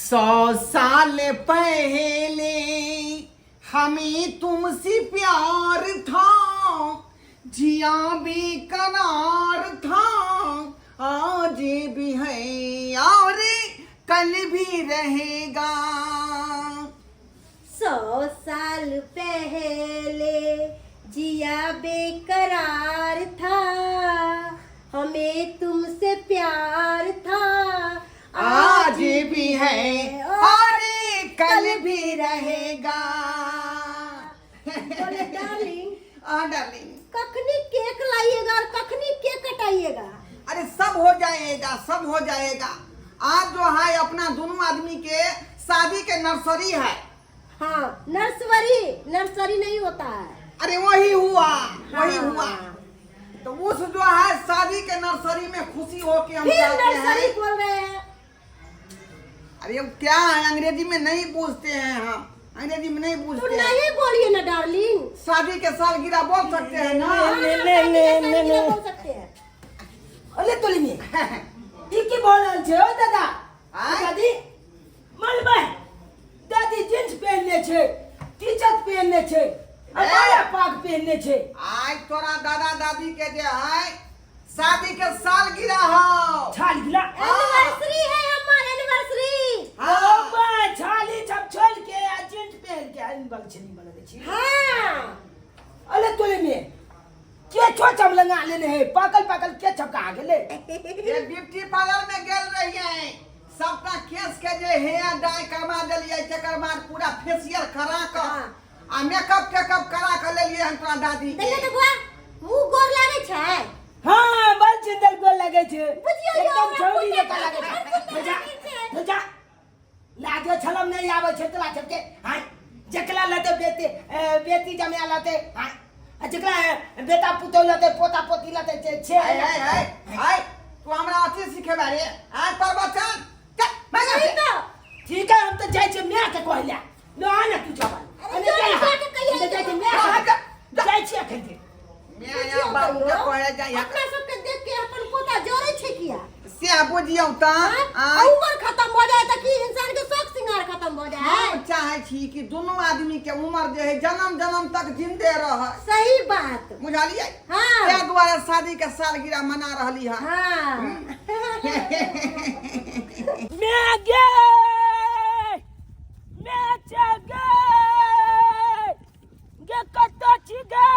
100 साल पहले हमें तुमसे प्यार था, जिया बेकरार था, आज भी है और कल भी रहेगा। 100 साल पहले जिया बेकरार था, हमें तुमसे प्यार था, आज भी है और कल भी रहेगा। बोले डार्लिंग, डार्लिंग, कखनी केक लाइएगा और कखनी केक कटाइएगा? अरे सब हो जाएगा, सब हो जाएगा। आज जो है अपना दोनों आदमी के शादी के नर्सरी है। हाँ, नर्सरी नहीं होता है। अरे वही हुआ, वही हाँ। हुआ। तो उस जो है शादी के नर्सरी में खुशी हो के हम फिर जाते नर्सरी हैं। बोल रहे हैं। अरे अब क्या है, अंग्रेजी में नहीं पूछते हैं हम, अंग्रेजी में नहीं तो पूछते हैं। नहीं बोलिए ना डार्लिंग। शादी के सालगिरह बोल सकते हैं ना। नहीं बोल सकते हैं। अरे तोली में ठीक ही बोल रहे हो दादा। आय? दादी मलबा दादी जींस पहनने छे, टी-शर्ट पहनने छे, अबाया पाग पहनने छे। आज तोरा दादा दादी के जो है शादी के सालगिरह हो। छाल गिला एनिवर्सरी है हमारा, एनिवर्सरी। ओ बा छाली छप छोल के आ जींस पहन के इन बलछनी बना छी। हाँ, अरे तोली में के छो चमलंगा लेने है, पाकल के छपका आ गेले। ये ब्यूटी पार्लर में गेल रही है, सबका केस के जे हेयर डाई करवा देलिए, तकर बाद पूरा फेशियल करा के आ मेकअप टेकअप करा के लेलिए हम तोरा दादी के। देखो तो बुआ, मुंह गोर लागे छै। हां बल चिंदल गोल लगे छे, बुझियो यो एकदम हमरा छौरी पूजा जका लागे करे छे। छै। जा लाजो छलम नहीं आवे छे तला छके। हां जकला लते बेटी जमे लते। हां जकला बेटा पुतौ लते, पोता पोती लते छे। हाय तू हमरा अथी सिखेबा रे, आज प्रवचन चल भाग। नहीं तो ठीक है हम तो जाय छे मैं के कहला न आना तू जवान अरे जाय के कहिए जाय छे मैं जाय छे अखन मैं या बाबू के कहले जाय अपना सबके देख के अपन पोता जोरे छै किया? से बुझियौ त उम्र खत्म हो जाए त कि इंसान के शौक सिंगार खत्म हो जाए? हम चाहे छी कि दोनों आदमी के उम्र जो है जन्म जन्म तक जिंदे रहे। सही बात। बुझलिए? हाँ। ते द्वारा शादी के सालगिरह मना रहली है। हाँ। मैं गे मैं चगे गे कत्तो छी गे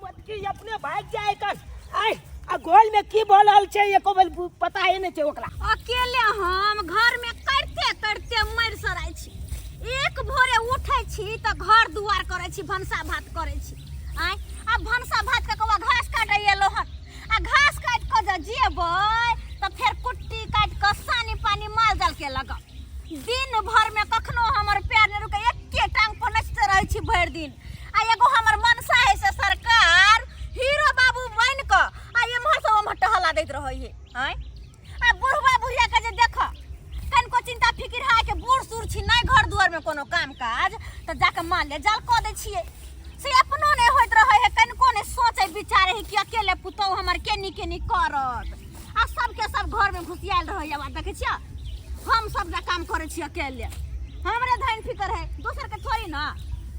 मत की अपने भाग जाए कर। आई आ गोल में की बोलल छै एको बेर पता है नै छै ओकरा। अकेले हम घर में करते करते मर सराय छी। एक भोरे उठै छी त घर दुआर करै छी, भनसा भात करै छी। आय आ भनसा भात के कवा घास काटै एलोहन आ घास काट के जे जेबै त फेर कुट्टी काट के सानी पानी माल जाल के लगा। दिन भर में कखनो हमर पैर नै रुके, एके टांग पर नचते रहै छी भरि दिन। आ एगो हमर मनसा है से सरकार हीरो बाबू बन के आ एम्हर से ओम्हर टहला दैत रहै है। आय आ बुढ़वा बुढ़िया के जे देख कनको चिंता फिकिर है के बूढ़ सूढ़ छी, नहीं घर दुआर में कोनो काम काज त जाके मान ले जाल क दै छियै। से अपनो ने होइत रहै है, कनको ने सोचे विचारे है कि अकेले पुतौ हमर केनी करत। आ सबके सब घर में घुसियाल रहै है। बात देखे छियै हम सब जे काम करे छी अकेले, हमरे धैन फिकर है, दोसर के थोड़ी ना।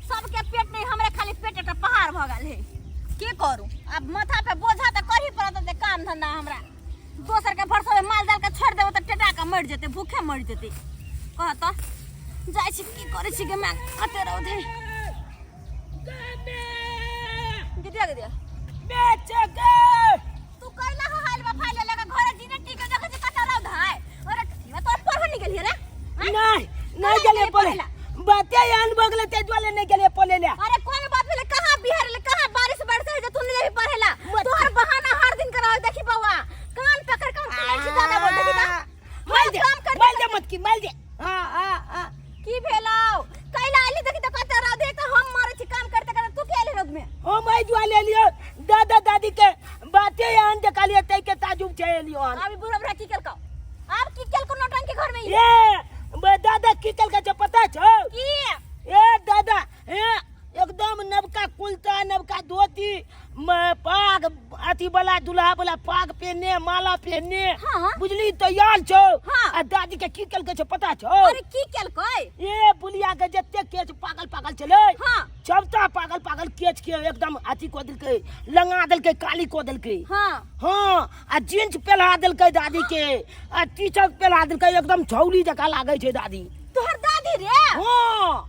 सबके पेट नहीं, हमरे खाली पेट एक पहाड़ भ गेल है। की करू, अब माथा पे बोझा त करही पड़त। दे काम धंधा हमरा दोसर के भरसा में माल जाल के छोड़ देबो त टेटा के मर जेते, भूखे मर जेते। कह त जाय छी की करे छी गे मैं कते रहो दे गिदिया मैं चगे तू कैला हो हाल बा फाइल लगा घर जीने टिके देखे छी कते रहो धाय। अरे मैं तो पढ़ नहीं गेलिए रे। नहीं गेले पड़े बाते यान बगले ते ज्वाले नहीं गेले पले ले। अरे कोन बात भेले, कहां बिहार ले, कहां बारिश बरसे जे तू नहीं पढ़ेला। तोहर बहाना हर दिन कराओ। देखी बउआ कान पकड़ के चले छी दादा बोल देखी ना माल दे मत की माल दे। हां की भेलौ कैला आली देखी त कते रहो दे। त हम मारे छी काम करते करते, तू के ले रोग में ओ मैं ज्वाले लियो दादा दादी के बाते यान देखलिए तै के ताजुब छे लियो। अभी बुढ़ा बुढ़ा की केलको, अब की केलको नौटंकी घर में ये दादा की कल का पता छो की? ए दादा एकदम नवका कुलता, नवका धोती, पाग बेटी वाला दूल्हा वाला पाग पहनने माला पहनने हाँ। बुझली तैयार छो हाँ। आ दादी के की कल के छो पता छो अरे की केलकै ए बुलिया के जत्ते केच पागल पागल चले हाँ। सबटा पागल पागल केच के एकदम अथी को दिलके लंगा दिलके काली को दिलके हाँ हाँ आ जींस पहना दिलके दादी के आ टी शर्ट पहना दिलके एकदम झौली जका लागे छे दादी तोहर दादी रे हाँ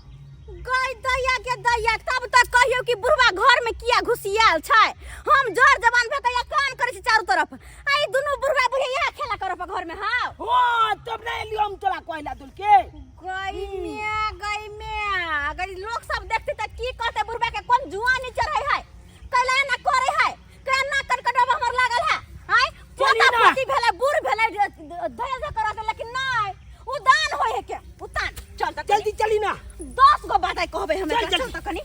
गई दैया के दैया तब तक कहियो कि बुढ़वा घर में किया घुसियाल छै हम जर जवान भे कया काम करे छी चारों तरफ आई दुनु बुढ़वा बुढ़िया यहाँ खेला करब घर में हां हाँ तब नहीं लियो हम तोरा कहला दुलके गई में अगर लोग सब देखते त की कहते बुढ़वा के कोन जुआनी चढ़ै है कैला ना करे है केना कटकटब हमर लागल है हाय चली पोता ना। पोती भेले बूढ़ भेले धैर्य से करत लेकिन नहीं उदान होय है के उतान चल त जल्दी चली ना 10 गो बात कहबे हमें चल, चल जल्दी। त कनी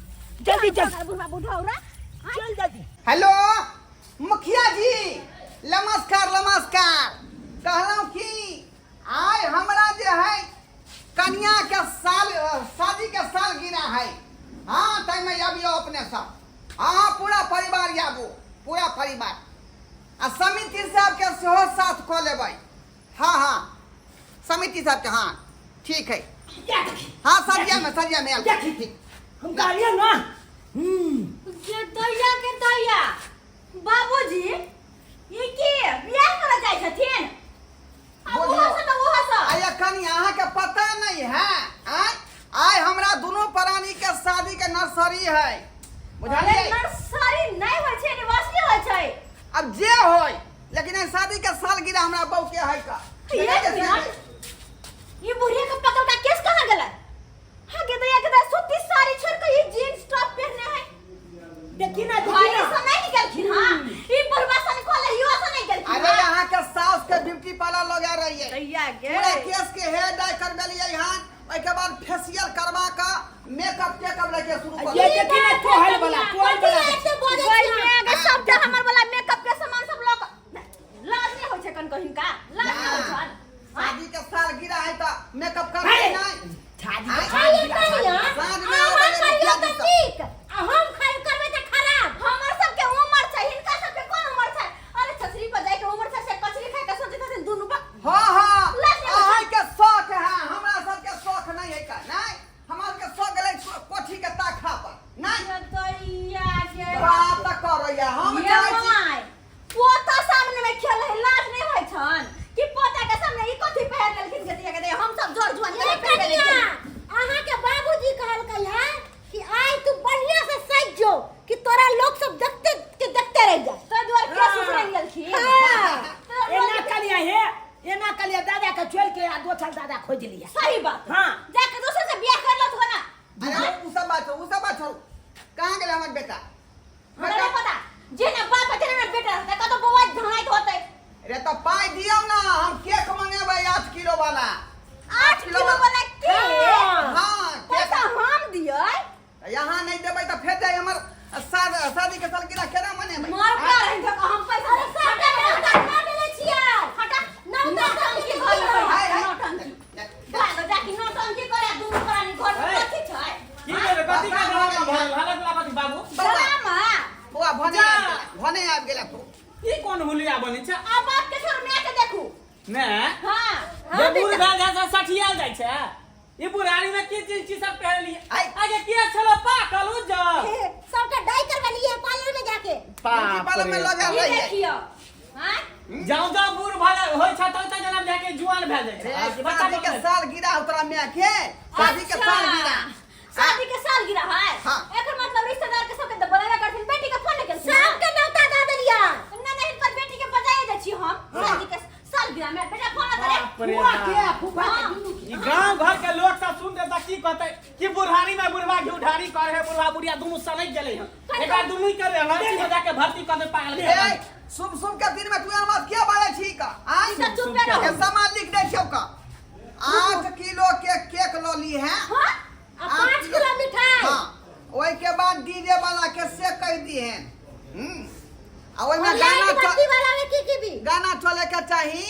जल्दी चल। बुढ़वा बुढ़ौरा चल जल्दी हेलो मुखिया जी नमस्कार नमस्कार कहलौं कि आय हमरा जे है कन्या के साल शादी के साल गिरा है हाँ तय में आबियो अपने सब हाँ पूरा परिवार आबू पूरा परिवार आ समिति साहब के सेहो साथ कऽ लेबै हाँ हाँ समिति साहब के हाँ ठीक है हाँ सरिया में आयल ठीक हम कहलिए ना ये दैया के दैया बाबूजी ये की बियाह करे जाय छथिन अब बोलिए। ओहा से आय कनी अहाँ के पता नहीं है आय हमरा दोनों प्राणी के शादी के नर्सरी है बुझलिए नर्सरी नहीं होय छै निवासी होय छै अब जे होय लेकिन ए शादी के सालगिरह हमरा बहू के है का ये बुढ़िया का पकड़ का केस कहां गेलै हां के दैया के सूती साड़ी छोड़ के ये जींस टॉप पहनने है देखी ना भाई से नहीं निकलखिन हां ई बुढ़वा सन कोले हियो से नहीं गेलखिन अरे यहाँ के सास के ब्यूटी पार्लर लगा रही है दैया पूरा केस के हेयर डाई करबेलिए यहाँ ओइ के बाद फेशियल करवा का मेकअप टेकअप लेके शुरू कर ये देखी ना कोहल वाला भाई में आगे सब जगह हमर वाला मेकअप के सामान सब लोग लाज नहीं होय छै कन कहिन का लाज नहीं होय छै शादी के सालगिरह है तो मेकअप कर है। नहीं शादी आय, के साँझ में आवे ले कहियो शादी त सब। ठीक हम खाइ करबे त खराब हमर सब के उम्र छै हिनका सब के कोन उम्र छै अरे छसरी पर जाय के उम्र छै से कचरी खाय के सोचे छथिन दुनु बा हाँ हाँ लाज नहीं अहाँ के शौक है हमरा सब के शौक नहीं है का नहीं हमार के शौक गेलै कोठी के ताखा पर नहीं दैया के बात करैया हम ये चाहै छी माय पोता सामने में खेल है लाज नहीं होय छन कि पोता के सामने ई कथि पहिर लेलखिन के दिया के दे हम सब जोर जुआन के पहिर लेलखिन अहाँ के बाबूजी कहलकै है कि आइ तू बढ़िया से सज जो कि तोरा लोग सब देखते रह जा तो द्वार के सुधर गेलखिन एना कलिया है एना कलिया दादा के चल के आ दो साल दादा खोज लिया सही बात हाँ। जाके दूसरे से बियाह कर लो तो ना अरे उ सब बात छोड़ कहाँ गेलै हमर बेटा हमरा नहीं पता जे ना बाप तेरे में बेटा रहता का तो बौआ ढाई होते रे तो पाई दियो ना हम केक मंगेबै 8 किलो वाला 8 किलो वाला के हाँ पैसा हम दियै यहाँ नहीं देबै तो फेर जाय हमर शादी के सालगिरह केना मनेबै मार का रही तो हम पैसा अरे साटा ना देले छियै हटा नौटंकी घर में हाय, हाय। नौटंकी बाग जाके नौटंकी करे दुनु प्राणी घर में कथि छै की करे कथी का ड्रामा भरल हालत लागत बाबू ड्रामा बौआ भने आबि गेला तू ई कोन हुलिया बनी छै आ बाप के छोड़ मैं के देखू ने हां जे बूढ़ भए जा सठिया जाइ छै ई बुढ़ारी में की चीज सब पहन लिए आइ। आगे के छलो पाकल उजर सबका डाई करवा लिए पार्लर में जाके ब्यूटी पार्लर में लगा ये रही है देखियो हां जाऊ जाऊ बूढ़ भए होय छै त जना जाके जुआन भए जाइ छै शादी के सालगिरह तोरा में के शादी के सालगिरह शादी के सालगिरह है हाँ। एकर मतलब रिश्तेदार के सबके तो बुलावे करथिन बेटी के फोन के सबके न्योता दे देलिया नहीं पर बेटी के बजाय दे छी हम शादी के सालगिरह में बेटा फोन करे बाप रे फुआ के बाप। फुफा के दुनू ई गांव घर के लोग सब सुनते त की कहते कि बुढ़ारी में बुढ़वा घुढ़ारी करे है बुढ़वा बुढ़िया दोनों सनक गेले हैं एकरा दुनू करे लड़की में जाके भर्ती कर दे पागल ए शुभ शुभ के दिन में तू हमरा क्या बारे छी का आज ई सब चुप रहो के सामान लिख दे छौ का 8 किलो के केक लो ली है हां आ 5 किलो मिठाई हाँ ओइ के बाद डीजे वाला के से कह दी है आ ओइ में बत्ती वाला में की भी गाना चले के चाही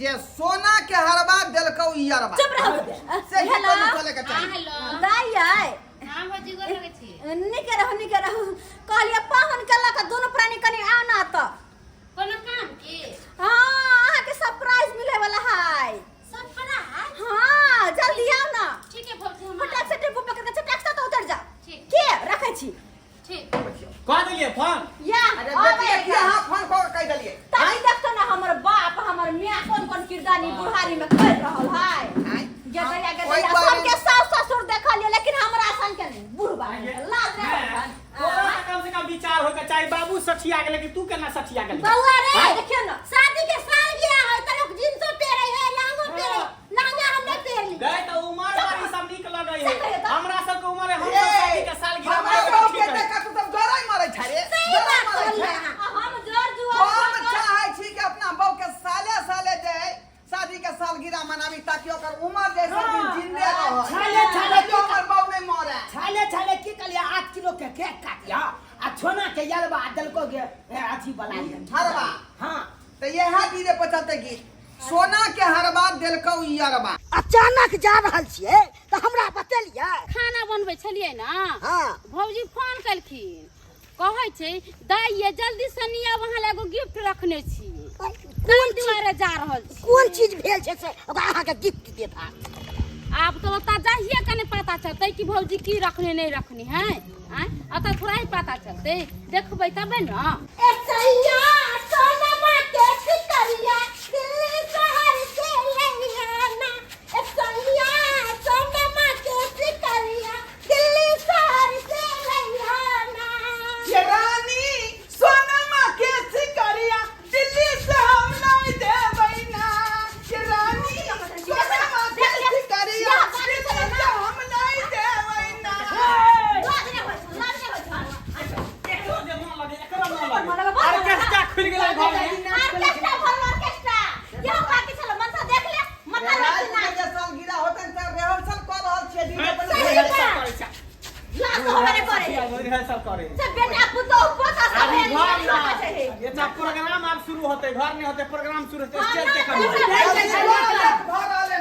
जे सोना के हरबा देलकौ इयरबा चुप रहो से हेलो चले के चाही दाई आए हां बजी गोर लगे छी निके रहो कहलिए पाहुन के लक दोनों प्राणी कनी आना त कोनो काम के हां अहाँ के सरप्राइज मिले वाला है सरप्राइज हां जल्दी आओ ना ठीक है भौजी हम फटाक से टेम्पो पकड़ के टैक्सी तो उतर जा ठीक। के रखे छी ठीक कह दिए फोन या अरे देखिए कि हां फोन को कह देलिए ताई देखतो ना हमर बाप हमर मियां कोन किरदानी बुढ़ारी में कर रहल है जगरिया के सबके सास ससुर देखा लियो लेकिन हमरा सन के नहीं बुढ़बा लाज रे तोरा कम से कम विचार होके चाहे बाबू सठिया गेले कि तू केना सठिया गेले बउआ रे देखियो ना शादी के साल गिरा है त लोग जींसो पहरे है लहंगा पहरे लहंगा हम नहीं पहन ली गए तो उमर वाली सब निक लगे है हमरा सब के उम्र है हम ए, सब शादी के साल गिरा हमरा सब के देखा तू सब डराई मारै छ रे सही बात डराई बोल मारै रहा छ। है हम जोर जुआ हम चाहे छी कि अपना बहू के साले साले जे है शादी के सालगिरह मनावी ताकि ओकर उम्र जैसे दिन जिंदे रहो छाले जो हमर बहू नहीं मरे छाले छाले की कलिया 8 किलो के केक काटिया आ छोना के यलबा दलको के अथी बनाई हरबा हां तो ये है धीरे पचते की सोना के हरबा देलकौ यरबा अचानक जा रहल छिए त हमरा बतेलिए खाना बनबै छलिए ना हां भौजी फोन कलखिन कहै छै दाई ये जल्दी से निया वहां ले एगो गिफ्ट रखने छी कोन दुआरे जा रहल छी कोन चीज भेल छै से ओकरा अहाँ के गिफ्ट देता आप तो ओता जाइए कने पता चलते कि भौजी की रखने नहीं रखनी है अता थोड़ा ही पता चलते देखबै तबे ना ए सैया सोनमा के सिकरिया दिल्ली शहर से लैया ना ए सैया सोनमा के सिकरिया दिल्ली शहर से लैया ना ये रानी सोनमा के सिकरिया दिल्ली से हम नहीं देबै ना ये रानी सोनमा के सिकरिया दिल्ली से हम नहीं देबै ना एकरो जे मन लगे एकरो मन लगे ऑर्केस्ट्रा खुल गेलै घर में ऑर्केस्ट्रा भल ऑर्केस्ट्रा यो बाकी चलो मन से देख ले मत राज ना के जे सालगिरह होतै त रिहर्सल कर रहल छियै धीरे लाज तो हमारे करे रिहर्सल करे से बेटा पुतो पोता सब अभी है घर ना चाहिए ये तो प्रोग्राम अब शुरू होते घर नहीं होते प्रोग्राम शुरू होते स्टेज पे हाँ, कर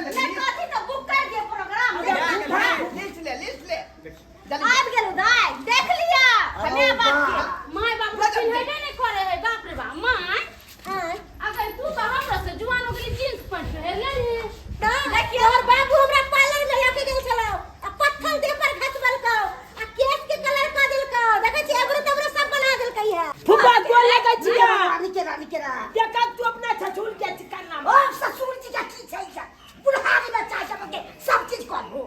मैं कथी तो बुक कर दिए प्रोग्राम लिस्ट ले आब गेलु दाई देख लिया हमे बात के माय बाप चिन्हबे नहीं करे है बाप रे बाप माय अगर तू तो हमरा से जुआन हो गई जींस पैंट पहन ले देखियो और बाबू हमरा पार्लर में लेके गेल छलो आ पत्थर दे पर घसबल को आ केस के कलर का दिल को देखे छी एगरो तबरो सब बना दिल कई है फुफा गोल लगे छिए रानी के देखा तू अपना ससुर के चिकन नाम ओ ससुर जी का की छै जा बुढ़ारी में चाचा के सब चीज करबो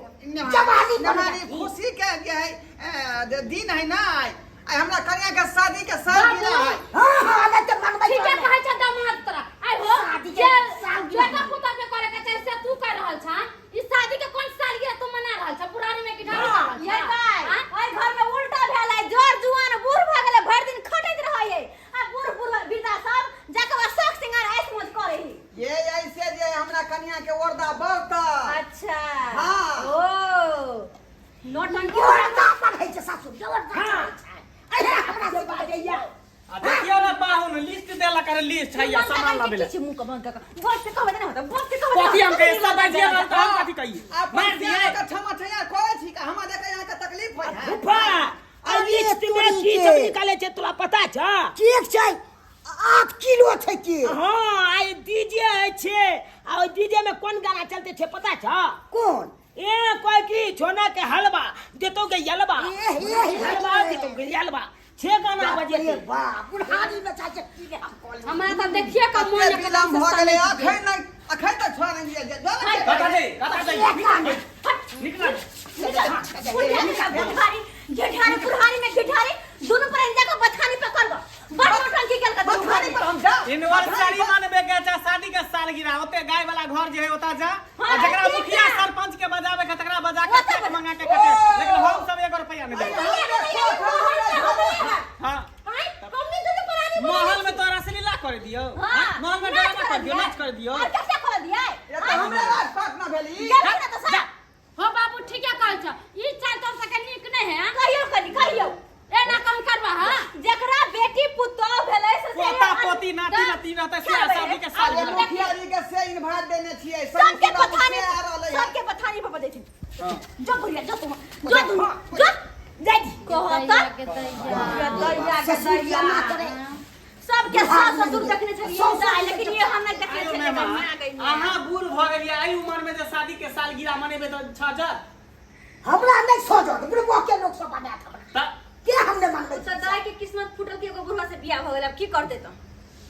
जवानी हमारी खुशी के ये है दिन है ना आई हमरा कन्या के शादी के सालगिरह है हां हां अलग तो मनबै ठीक है कहै छ दामाद तोरा आई हो शादी के सालगिरह बेटा पुता के करे के चाहे से तू कर रहल छ इस शादी के कौन सालगिरह तू मना रहल छ पुरानी में की ढाल रहल ये दाई ओइ घर में उल्टा भेल है जोर जुआन बूढ़ भ गेले भर दिन खटैत रहै है आ बूढ़ विदा सब जाके शौक सिंगार ऐस मौज करे है ये ऐसे जे हमरा कन्या के ओरदा बढ़ता अच्छा हाँ। ओ नौटंकी ओरदा बढ़ै छै ससुर जोरदार अरे हमरा से बाजैया देखियो ना पाहुन लिस्ट देला करे लिस्ट है या सामान लाबे ले मुंह का बंद कर बोल से कहबे नहीं होता बोल से कहबे कथी हम के सब बाजिया ना तो हम कथी कहिए आप मार दिए का क्षमा छैया कोइ छी का हमरा देखे यहाँ का तकलीफ होय है फुफा आ लिस्ट में की सब निकाले छै तोरा पता छ केक छै 8 किलो छै के हां आई डीजे छै आ डीजे में कौन गाना चलते छै पता छ कौन ए कोई की छोना के हलवा देतो के यलवा हलवा देतो के यलवा छे गाना बजे रे वाह बुढ़ारी में चाचा की ले हमरा त देखिए का मन कते विलम्ब हो गेलै अखन तक छोड़ नहीं दिया कथा दे निकल जेठानी पुरहारी में जेठानी दोनों पर इंजा का बथानी पे कर दो बड़ नौटंकी कर कर बथानी पर हम जा यूनिवर्सिटी मानबे के चाहे शादी के सालगिरह होते गाय वाला घर जे है ओता जा आ जकरा मुखिया सरपंच के बजावे के तकरा बजा के केक मंगा के कटे लेकिन हम सब 1 रुपया नहीं दे हां हमने दोनों पुरानी महल में तो रसलीला कर दियो महल में ड्रामा कर दियो नाच कर दियो और कैसे कर दिया ये तो हमरा राजपाट ना भेली गेल ना तो सा हो बाबू ठीक है कहै छ ई चार तोर से के नीक नहीं है कहियो ए ना कम करबा हां जकरा बेटी पुतौ भेलै से पोता पोती नाती नाती रहते से शादी के अरे सालगिरह मुखिया जी के से इनवाइट देने छियै सबके बाबू बथानी से आ रहलै है सबके बथानी पे दे थी जो बुढ़िया जो तुम जो जाई कहता ससुर या ना करे सबके सास ससुर देखने छलिए दाई लेकिन ये हम नहीं देखने आयु छलिए में मैं आ गई अहाँ बूढ़ भ गेलिए आइ उम्र में जे शादी के सालगिरह मनेबे त छजर हमरा नहीं सोचो बुढ़वा के लोग सब बना था त के हमने मानबै तो दाई के किस्मत फूटल के एगो बुढ़वा से बियाह हो गेल अब की कर देतो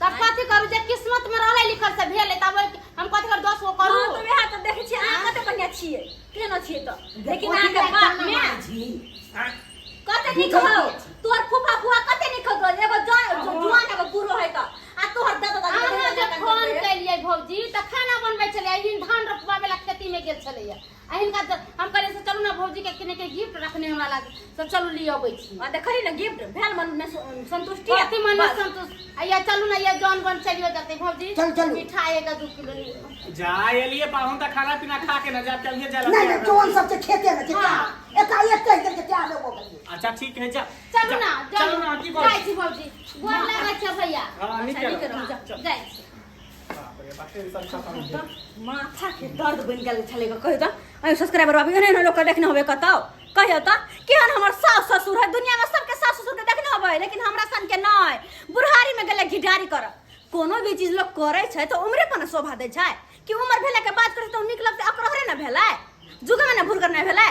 तब कथी करू जे किस्मत में रहले लिखल से भेल तब हम कथी कर 10 गो करू हां तो यहाँ तो देखे छी अहाँ कते बढ़िया छिए केना छिए तो लेकिन अहाँ के बाप में जी कते निक हो तोहर फूफा फुआ कते निक हो एगो जुआन एगो बूढ़ो है त आ तोहर दादा अहाँ जे दादी फोन कैलिए भौजी त खाना बनबै छलिए इन धान रोपबाबे ला खेती में गेल छलिए अहिनका हम कहले से चलू ना भौजी के किने के गिफ्ट रखने हमरा लागे तो चलू लियो अबै छी आ देखली ना गिफ्ट भेल मन में संतुष्टि अति मन में संतोष आया चलू ना ये जॉन बन चलियो जाते भौजी चल। मिठाई का 2 किलो लियो जा एलिए पाहुन त खाना पीना खा के न जा चलिए जा नहीं जोन सब से खेते में क्या एका एक कह करके क्या लोगो के अच्छा ठीक है जा चलू ना चलू ना की जाई छी भौजी गोर लागे छ भैया हां निकल जाई छी बाप रे बाप टेंशन खत्म माथा के दर्द बन गेल छले कहियो त अइ सब्सक्राइबर बाबू एने लोग के देखने होबे कतौ कहियो त केहन हमर सास ससुर है दुनिया में सबके सास ससुर के देखने होबे लेकिन हमरा सन के नै बुढ़ारी में गेले घिडारी कर कोनो भी चीज लोग करे छै तो उम्रे पर शोभा दे छै कि उम्र भेला के बात करे तो निक लगते अकरहरे न भेलै जुग में न भुरकर न भेलै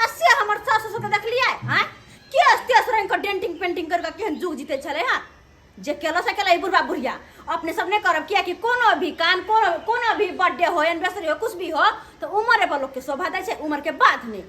असे हमर सास ससुर के देखलियै हैं के अस्ते रंग के डेंटिंग पेंटिंग कर के केहन जुग जीते छले हां जे केला से केला बुढ़वा बुढ़िया अपने सब ने करब किया कि कोनो भी कान कोनो भी बर्थडे हो एनिवर्सरी हो कुछ भी हो तो उम्र पर लोग के शोभा दे छै उम्र के बाद नहीं